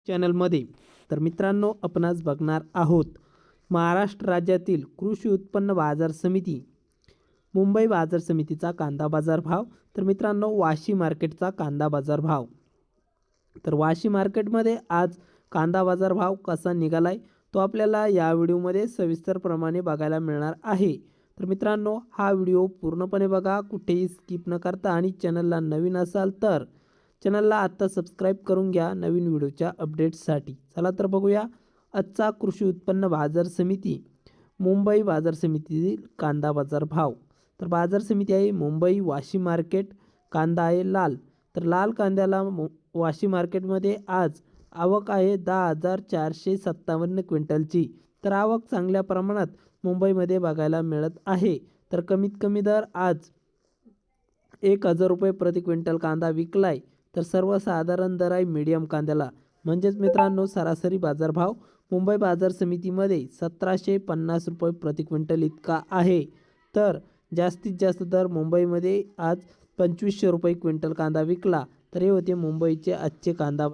चॅनलमध्ये। तर मित्रांनो, आपण आज बघणार आहोत महाराष्ट्र राज्यातील कृषी उत्पन्न बाजार समिती मुंबई बाजार समितीचा कांदा बाजार भाव। तर मित्रांनो, वाशी मार्केटचा कांदा बाजार भाव। तर वाशी मार्केटमध्ये आज कांदा बाजार भाव कसा निघालाय तो आपल्याला या व्हिडिओमध्ये सविस्तरप्रमाणे बघायला मिळणार आहे। तर मित्रांनो, हा व्हिडिओ पूर्णपणे बघा, कुठेही स्किप न करता, आणि चॅनलला नवीन असाल तर चॅनलला आता सबस्क्राईब करून घ्या नवीन व्हिडिओच्या अपडेट्ससाठी। चला तर बघूया आजचा कृषी उत्पन्न बाजार समिती मुंबई बाजार समितीतील कांदा बाजार भाव। तर बाजार समिती आहे मुंबई वाशी मार्केट। कांदा आहे लाल। तर लाल कांद्याला वाशी मार्केटमध्ये आज आवक आहे 10,457 क्विंटलची। तर आवक चांगल्या प्रमाणात मुंबईमध्ये बघायला मिळत आहे। तर कमीत कमी दर आज 1,000 रुपये प्रति क्विंटल कांदा विकलाय। तर सर्वसाधारण दर आहे मीडियम कांद्याला, म्हणजेच मित्रांनो सरासरी बाजारभाव मुंबई बाजार समितीमध्ये 1,750 रुपये प्रति क्विंटल इतका आहे। तर जास्तीत जास्त दर मुंबईमध्ये आज 2,500 रुपये क्विंटल कांदा विकला। तर हे होते मुंबईचे आजचे कांदा